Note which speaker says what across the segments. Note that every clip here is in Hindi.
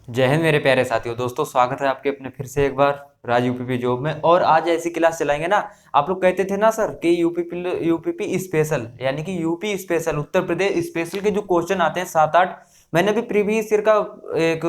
Speaker 1: जय हिंद मेरे प्यारे साथियों। दोस्तों स्वागत है आपके अपने फिर से एक बार राज यूपीपी जॉब में। और आज ऐसी क्लास चलाएंगे ना, आप लोग कहते थे ना सर कि यूपीपी स्पेशल यानी कि UP special Uttar Pradesh special के जो क्वेश्चन आते हैं 7-8। मैंने अभी प्रीवियस ईयर का एक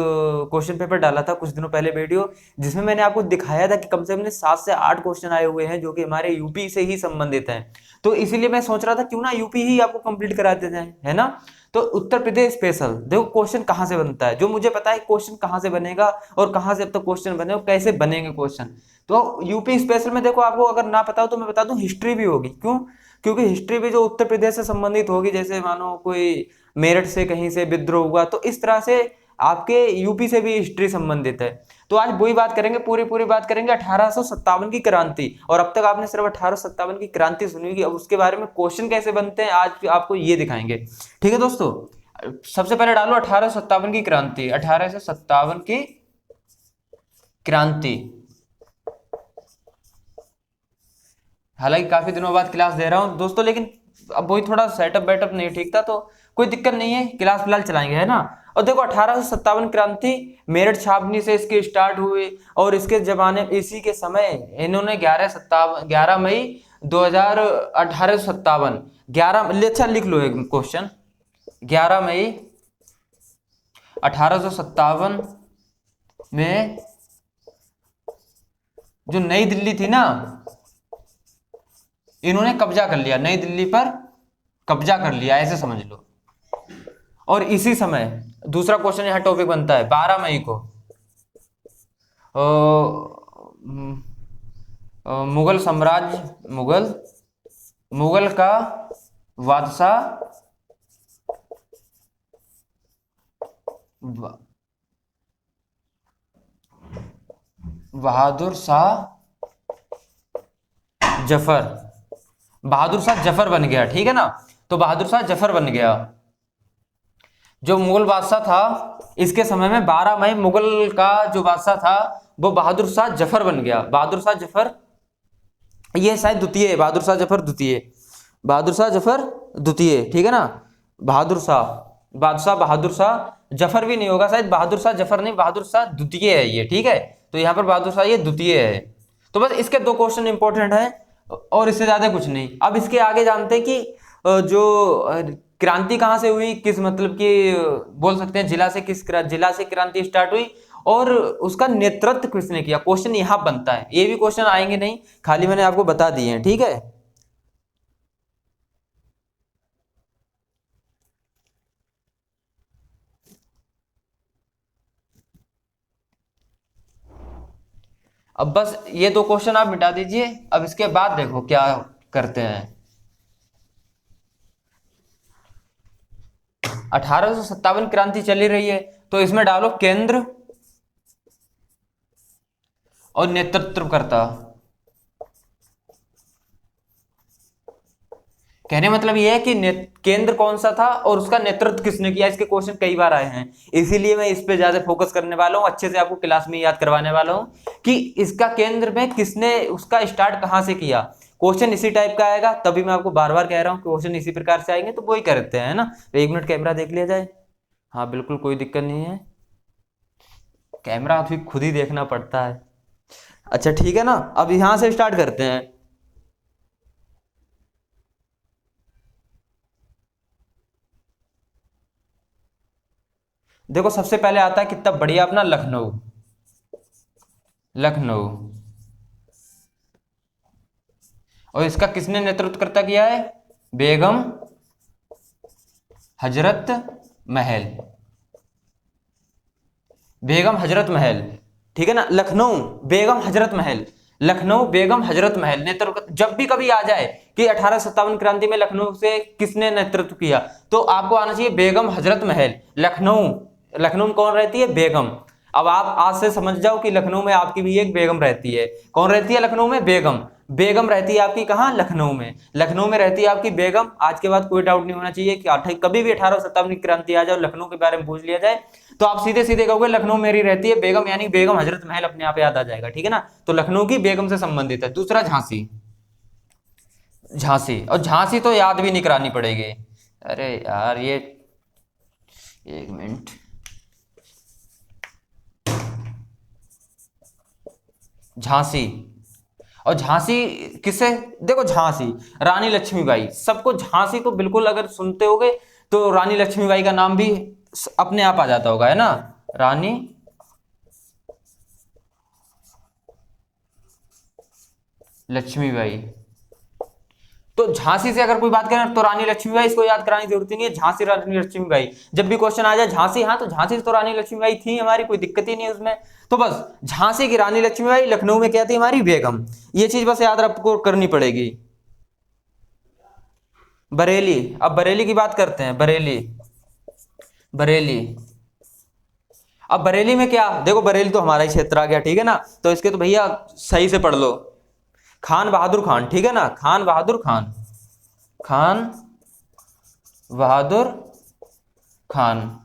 Speaker 1: क्वेश्चन पेपर डाला था कुछ दिनों पहले वीडियो, जिसमें मैंने आपको दिखाया था कि कम से कम 7 से 8 क्वेश्चन आए हुए हैं जो कि हमारे यूपी से ही संबंधित हैं। तो इसीलिए मैं सोच रहा था क्यों ना यूपी ही आपको कंप्लीट करा देते हैं, है ना। तो उत्तर प्रदेश स्पेशल देखो क्वेश्चन कहां से बनता है, जो मुझे पता है क्वेश्चन कहां से बनेगा और कहां से अब तक क्वेश्चन बने और कैसे बनेंगे क्वेश्चन। तो यूपी स्पेशल में देखो, आपको अगर ना पता हो तो मैं बता दूं, हिस्ट्री भी होगी। क्यों? क्योंकि हिस्ट्री भी जो उत्तर प्रदेश से संबंधित होगी, जैसे मानो कोई मेरठ से कहीं से विद्रोह हुआ तो इस तरह से आपके यूपी से भी हिस्ट्री संबंधित है। तो आज वही बात करेंगे, पूरी पूरी बात करेंगे 1857 की क्रांति। और अब तक आपने सिर्फ 1857 की क्रांति सुनी होगी, अब उसके बारे में क्वेश्चन कैसे बनते हैं आज आपको ये दिखाएंगे। ठीक है दोस्तों, सबसे पहले डालो 1857 की क्रांति। 1857 की क्रांति। हालांकि काफी दिनों बाद क्लास दे रहा हूं दोस्तों, लेकिन अब वही थोड़ा सेटअप बैटअप नहीं ठीक था, तो कोई दिक्कत नहीं है, क्लास फिलहाल चलाएंगे, है ना। और देखो 1857 क्रांति मेरठ छावनी से इसकी स्टार्ट हुई और इसके जमाने इसी के समय इन्होंने 11 मई 1857 11, अच्छा लिख लो एक क्वेश्चन। 11 मई 1857 में जो नई दिल्ली थी ना, इन्होंने कब्जा कर लिया, नई दिल्ली पर कब्जा कर लिया, ऐसे समझ लो। और इसी समय दूसरा क्वेश्चन यहां टॉपिक बनता है 12 मई को मुगल साम्राज्य, मुगल का बादशाह बहादुर शाह जफर बन गया। ठीक है ना, तो बहादुर शाह जफर बन गया जो मुगल बादशाह था। इसके समय में 12 मई मुगल का जो बादशाह था वो बहादुर शाह जफर बन गया। बहादुर शाह जफर, ये शायद द्वितीय है, बहादुर शाह जफर द्वितीय, बहादुर शाह जफर द्वितीय, ठीक है ना। बहादुर शाह, बादशाह बहादुर शाह जफर भी नहीं होगा शायद, बहादुर शाह जफर नहीं, बहादुर शाह द्वितीय है ये, ठीक है। तो यहाँ पर बहादुर शाह ये द्वितीय है। तो बस इसके दो क्वेश्चन इंपॉर्टेंट है और इससे ज्यादा कुछ नहीं। अब इसके आगे जानते हैं कि क्रांति कहां से हुई, किस मतलब कि बोल सकते हैं जिला से, किस जिला से क्रांति स्टार्ट हुई और उसका नेतृत्व किसने किया। क्वेश्चन यहां बनता है, ये भी क्वेश्चन आएंगे नहीं, खाली मैंने आपको बता दिए हैं, ठीक है। अब बस ये दो क्वेश्चन आप मिटा दीजिए। अब इसके बाद देखो क्या करते हैं। 1857 क्रांति चली रही है, तो इसमें डालो केंद्र और नेतृत्वकर्ता। कहने मतलब ये है कि केंद्र कौन सा था और उसका नेतृत्व किसने किया। इसके क्वेश्चन कई बार आए हैं, इसीलिए मैं इस पे ज्यादा फोकस करने वाला हूं, अच्छे से आपको क्लास में याद करवाने वाला हूं कि इसका केंद्र में किसने उसका स्टार्ट कहां से किया। क्वेश्चन इसी टाइप का आएगा, तभी मैं आपको बार बार कह रहा हूं क्वेश्चन इसी प्रकार से आएंगे, तो वही करते हैं, है ना। तो 1 मिनट कैमरा देख लिया जाए। हाँ बिल्कुल, कोई दिक्कत नहीं है, कैमरा अभी खुद ही देखना पड़ता है। अच्छा ठीक है ना, अब यहां से स्टार्ट करते हैं। देखो सबसे पहले आता है कितना बढ़िया अपना लखनऊ। लखनऊ, और इसका किसने नेतृत्व किया है? बेगम हजरत महल। बेगम हजरत महल, ठीक है ना। लखनऊ बेगम हजरत महल, लखनऊ बेगम हजरत महल नेतृत्व। जब भी कभी आ जाए कि 1857 क्रांति में लखनऊ से किसने नेतृत्व किया, तो आपको आना चाहिए बेगम हजरत महल। लखनऊ, लखनऊ में कौन रहती है? बेगम। अब आप आज से समझ जाओ कि लखनऊ में आपकी भी एक बेगम रहती है। कौन रहती है लखनऊ में? बेगम। बेगम रहती है आपकी कहाँ? लखनऊ में। लखनऊ में रहती है आपकी बेगम। आज के बाद कोई डाउट नहीं होना चाहिए कि कभी भी 1857 की क्रांति आ जाए लखनऊ के बारे में पूछ लिया जाए तो आप सीधे सीधे कहोगे लखनऊ मेरी रहती है बेगम, यानी बेगम हजरत महल अपने आप याद आ जाएगा, ठीक है ना। तो लखनऊ की बेगम से संबंधित है। दूसरा झांसी, झांसी, और झांसी तो याद भी नहीं करानी पड़ेगी। अरे यार ये 1 मिनट, झांसी। और झांसी किसे, देखो झांसी रानी लक्ष्मीबाई, सबको झांसी तो बिल्कुल अगर सुनते होगे तो रानी लक्ष्मीबाई का नाम भी अपने आप आ जाता होगा, है ना, रानी लक्ष्मीबाई। तो झांसी से अगर कोई बात करें तो रानी लक्ष्मीबाई, इसको याद कराने की जरूरत नहीं है, झांसी रानी लक्ष्मीबाई। जब भी क्वेश्चन आ जाए झांसी, हाँ तो झांसी तो रानी लक्ष्मीबाई थी हमारी, कोई दिक्कत ही नहीं उसमें। तो बस झांसी की रानी लक्ष्मीबाई, लखनऊ में क्या थी हमारी बेगम, ये चीज बस याद आपको करनी पड़ेगी। बरेली, अब बरेली की बात करते हैं, बरेली, बरेली। अब बरेली में क्या, देखो बरेली तो हमारा ही क्षेत्र आ गया, ठीक है ना, तो इसके तो भैया सही से पढ़ लो, खान बहादुर खान, ठीक है ना, खान बहादुर खान, खान बहादुर खान।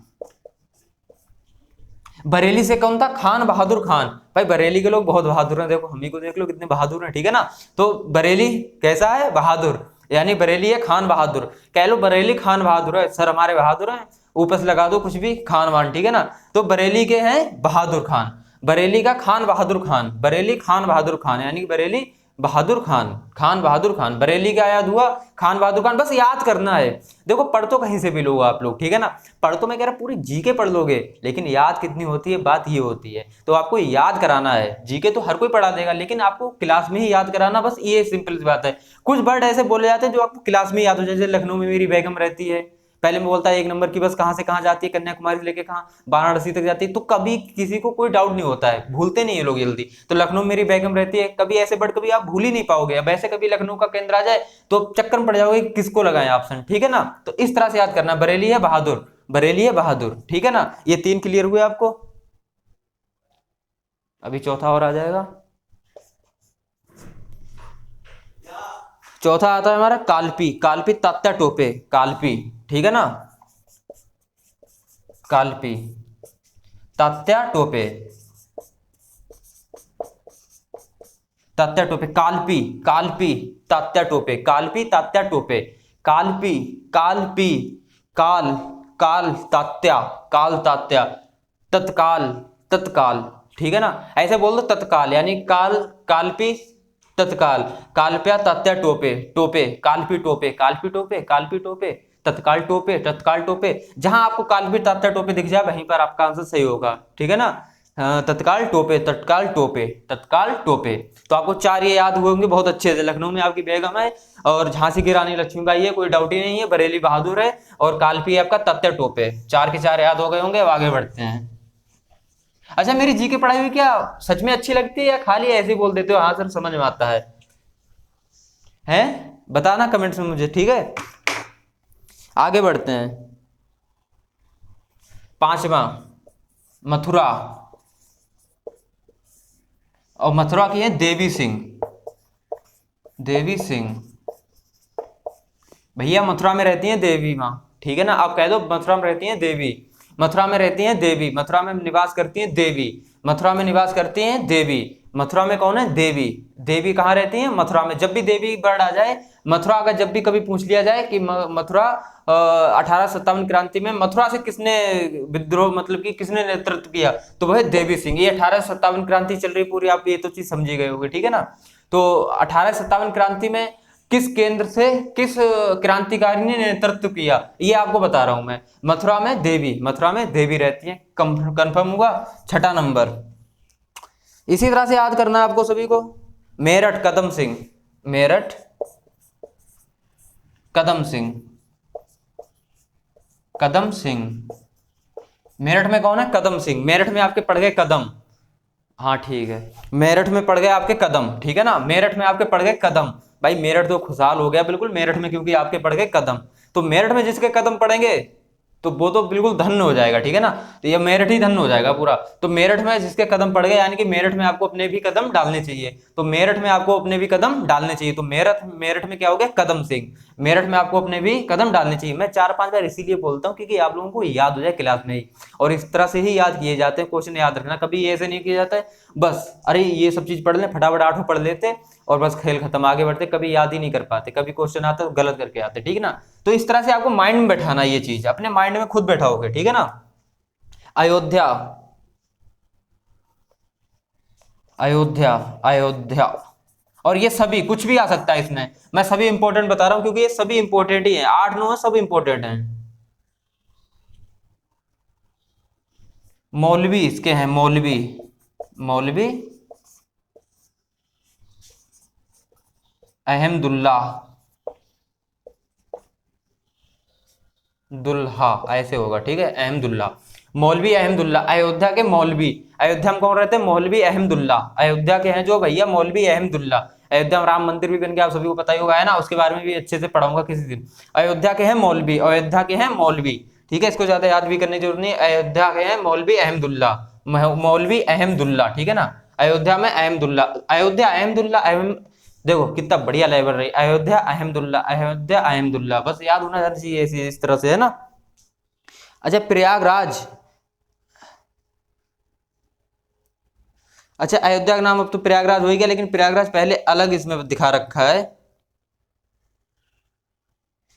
Speaker 1: बरेली से कौन था, खान बहादुर खान। भाई बरेली के लोग बहुत बहादुर हैं, देखो हम ही को देख लो कितने बहादुर हैं, ठीक है ना। तो बरेली कैसा है, बहादुर, यानी बरेली है खान बहादुर, कह लो बरेली खान बहादुर है, सर हमारे बहादुर हैं, ऊपर से लगा दो कुछ भी खान वान, ठीक है ना। तो बरेली के हैं बहादुर खान, बरेली का खान बहादुर खान, बरेली खान बहादुर खान, यानी कि बरेली बहादुर खान, खान बहादुर खान। बरेली का याद हुआ, खान बहादुर खान, बस याद करना है। देखो पढ़ तो कहीं से भी लो आप लोग, ठीक है ना, पढ़ तो मैं कह रहा पूरी जीके पढ़ लोगे, लेकिन याद कितनी होती है, बात ये होती है। तो आपको याद कराना है, जीके तो हर कोई पढ़ा देगा, लेकिन आपको क्लास में ही याद कराना, बस ये सिंपल सी बात है। कुछ वर्ड ऐसे बोले जाते हैं जो आपको क्लास में याद हो जाए, जैसे लखनऊ में मेरी बेगम रहती है, पहले में बोलता है 1 नंबर की बस कहां से कहां जाती है, कन्याकुमारी से लेके कहां वाराणसी तक जाती है, तो कभी किसी को कोई डाउट नहीं होता है, भूलते नहीं है लोग जल्दी। तो लखनऊ मेरी बेगम रहती है, कभी ऐसे वर्ड कभी आप भूल ही नहीं पाओगे। अब ऐसे कभी लखनऊ का केंद्र आ जाए तो चक्कर में पड़ जाओगे किसको लगाएं ऑप्शन, ठीक है ना। तो इस तरह से याद करना, बरेली है बहादुर, बरेली है बहादुर, ठीक है ना। ये 3 क्लियर हुए आपको, अभी चौथा और आ जाएगा। चौथा आता है हमारा कालपी, कालपी तात्या टोपे, कालपी, ठीक है ना, कालपी तात्या टोपे, तात्या टोपे, कालपी, कालपी तात्या टोपे, कालपी तात्या टोपे, कालपी, कालपी, काल, काल तात्या, काल तात्या, तत्काल, तत्काल, ठीक है ना। ऐसे बोल दो तत्काल, यानी काल, कालपी तत्काल, कालप्या तात्या टोपे, टोपे कालपी टोपे, कालपी टोपे, कालपी टोपे, तत्काल टोपे, तत्काल टोपे। जहां आपको कालपी तात्या टोपे दिख जाए वहीं पर आपका आंसर सही होगा, ठीक है ना। तत्काल टोपे, तत्काल टोपे, तत्काल टोपे। तो आपको 4 ये याद हुए होंगे बहुत अच्छे से, लखनऊ में आपकी बेगम है, और झांसी की रानी लक्ष्मीबाई है, कोई डाउट ही नहीं है, बरेली बहादुर है, और कालपी है आपका तात्या टोपे। 4 के 4 याद हो गए होंगे, अब आगे बढ़ते हैं। अच्छा मेरी जी की पढ़ाई हुई क्या सच में अच्छी लगती है, या खाली ऐसे ही बोल देते हो हाँ सर समझ में आता है, हैं बताना कमेंट्स में मुझे, ठीक है। आगे बढ़ते हैं। 5वां मथुरा, और मथुरा की है देवी सिंह, देवी सिंह। भैया मथुरा में रहती हैं देवी माँ, ठीक है ना, आप कह दो मथुरा में रहती हैं देवी, मथुरा में रहती हैं देवी, मथुरा में निवास करती हैं देवी, मथुरा में निवास करती हैं देवी। मथुरा में कौन है, देवी, देवी कहाँ रहती हैं, मथुरा में। जब भी देवी वर्ड आ जाए, मथुरा का जब भी कभी पूछ लिया जाए कि मथुरा 1857 क्रांति में मथुरा से किसने विद्रोह, मतलब कि किसने नेतृत्व किया, तो वह देवी सिंह। ये 1857 क्रांति चल रही पूरी, आप ये तो चीज समझी गए होंगे, ठीक है ना। तो 1857 क्रांति में किस केंद्र से किस क्रांतिकारी ने नेतृत्व किया, ये आपको बता रहा हूं मैं। मथुरा में देवी, मथुरा में देवी रहती है, कंफर्म हुआ। 6ठा नंबर, इसी तरह से याद करना है आपको सभी को। मेरठ कदम सिंह, मेरठ कदम सिंह, कदम सिंह। मेरठ में कौन है, कदम सिंह। मेरठ में आपके पड़ गए कदम, हाँ ठीक है, मेरठ में पड़ गए आपके कदम, ठीक है ना, मेरठ में आपके पड़ गए कदम। भाई मेरठ तो खुशहाल हो गया बिल्कुल मेरठ में, क्योंकि आपके पड़ गए कदम। तो मेरठ में जिसके कदम पड़ेंगे तो वो तो बिल्कुल धन्य हो जाएगा, ठीक है ना। तो ये मेरठ ही धन्य हो जाएगा पूरा। तो मेरठ में जिसके कदम पड़ गए, यानी कि मेरठ में आपको अपने भी कदम डालने चाहिए, तो मेरठ में आपको अपने भी कदम डालने चाहिए। तो मेरठ, मेरठ में क्या हो गया, कदम सिंह। मेरठ में आपको अपने भी कदम डालने चाहिए। मैं 4-5 बार इसीलिए बोलता हूँ क्योंकि आप लोगों को याद हो जाए क्लास में ही, और इस तरह से ही याद किए जाते हैं क्वेश्चन, याद रखना कभी ऐसे नहीं किया जाता है बस अरे ये सब चीज पढ़ लें, फटाफट 8 पढ़ लेते और बस खेल खत्म, आगे बढ़ते, कभी याद ही नहीं कर पाते, कभी क्वेश्चन आता तो गलत करके आते, ठीक है ना। तो इस तरह से आपको माइंड में बैठाना, ये चीज अपने माइंड में खुद बैठाओगे, ठीक है ना। अयोध्या, अयोध्या, अयोध्या। और ये सभी कुछ भी आ सकता है इसमें, मैं सभी इंपॉर्टेंट बता रहा हूं क्योंकि ये सभी इंपॉर्टेंट ही हैं, 8 9 सब इंपॉर्टेंट हैं। मौलवी इसके हैं, मौलवी, मौलवी अहमदुल्ला, दुल्हा ऐसे होगा, ठीक है, अहमदुल्ला, मौलवी अहमदुल्ला, अयोध्या के मौलवी। अयोध्या में कौन रहते हैं? मौलवी अहमदुल्ला, अयोध्या के हैं जो भैया मौलवी अहमदुल्ला। अयोध्या में राम मंदिर भी बन गया, आप सभी को पता ही होगा, है ना, उसके बारे में भी अच्छे से पढ़ाऊंगा किसी दिन। अयोध्या के हैं मौलवी, अयोध्या के हैं मौलवी, ठीक है, इसको ज्यादा याद भी करने की जरूरत नहीं है। अयोध्या के हैं मौलवी अहमदुल्ला, मौलवी अहमदुल्ला, ठीक है ना। अयोध्या में अहमदुल्ला, अयोध्या अहमदुल्ला अहम, देखो कितना बढ़िया लेवल रही, अयोध्या अहमदुल्ला, अयोध्या अहमदुल्ला, बस याद होना चाहिए इस तरह से, है ना। अच्छा प्रयागराज, अच्छा अयोध्या का नाम अब तो प्रयागराज हो ही गया, लेकिन प्रयागराज पहले अलग इसमें दिखा रखा है,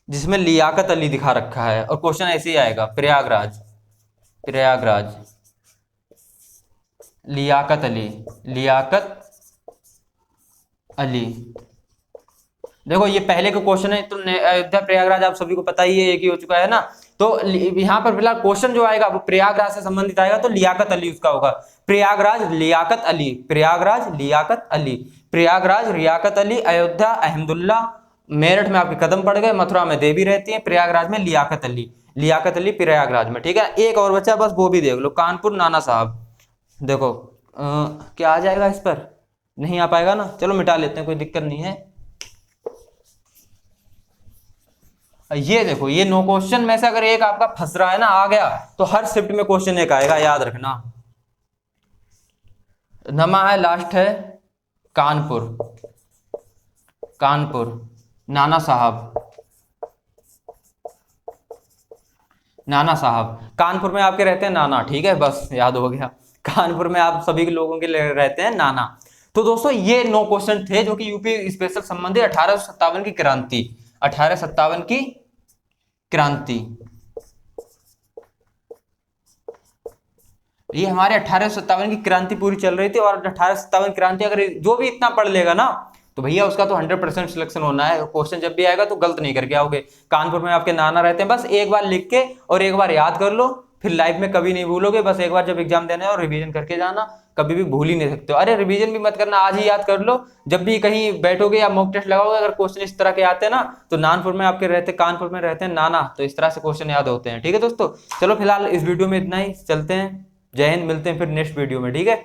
Speaker 1: जिसमें लियाकत अली दिखा रखा है, और क्वेश्चन ऐसे ही आएगा, प्रयागराज, प्रयागराज, लियाकत अली, लियाकत अली। देखो ये पहले का क्वेश्चन है, तो अयोध्या प्रयागराज आप सभी को पता ही है, एक ही हो चुका है ना। तो यहाँ पर फिलहाल क्वेश्चन जो आएगा वो प्रयागराज से संबंधित आएगा, तो लियाकत अली उसका होगा। प्रयागराज लियाकत अली, प्रयागराज लियाकत अली, प्रयागराज लियाकत अली, अयोध्या अहमदुल्ला, मेरठ में आपके कदम पड़ गए, मथुरा में देवी रहती है, प्रयागराज में लियाकत अली, लियाकत अली प्रयागराज में, ठीक है। एक और बच्चा बस वो भी देख लो, कानपुर नाना साहब। देखो क्या आ जाएगा इस पर? नहीं आ पाएगा ना, चलो मिटा लेते हैं, कोई दिक्कत नहीं है। ये देखो, ये 9 क्वेश्चन में से अगर एक आपका फंस रहा है ना, आ गया, तो हर शिफ्ट में क्वेश्चन एक आएगा, याद रखना। नमा है, लास्ट है, कानपुर, कानपुर नाना साहब, नाना साहब, कानपुर में आपके रहते हैं नाना, ठीक है, बस याद हो गया, कानपुर में आप सभी के लोगों के रहते हैं नाना। तो दोस्तों ये 9 क्वेश्चन थे जो कि यूपी स्पेशल संबंधी 1857 की क्रांति, 1857 की क्रांति, ये हमारे 1857 की क्रांति पूरी चल रही थी, और 1857 क्रांति अगर जो भी इतना पढ़ लेगा ना, तो भैया उसका तो 100% सिलेक्शन होना है, क्वेश्चन जब भी आएगा तो गलत नहीं करके आओगे। कानपुर में आपके नाना रहते हैं, बस एक बार लिख के और एक बार याद कर लो, फिर लाइफ में कभी नहीं भूलोगे, बस एक बार जब एग्जाम देना है और रिवीजन करके जाना, कभी भी भूल ही नहीं सकते हो। अरे रिवीजन भी मत करना, आज ही याद कर लो, जब भी कहीं बैठोगे या मॉक टेस्ट लगाओगे, अगर क्वेश्चन इस तरह के आते हैं ना, तो नानपुर में आपके रहते, कानपुर में रहते हैं नाना, तो इस तरह से क्वेश्चन याद होते हैं, ठीक है दोस्तों। चलो फिलहाल इस वीडियो में इतना ही, चलते हैं, जय हिंद, मिलते हैं फिर नेक्स्ट वीडियो में, ठीक है।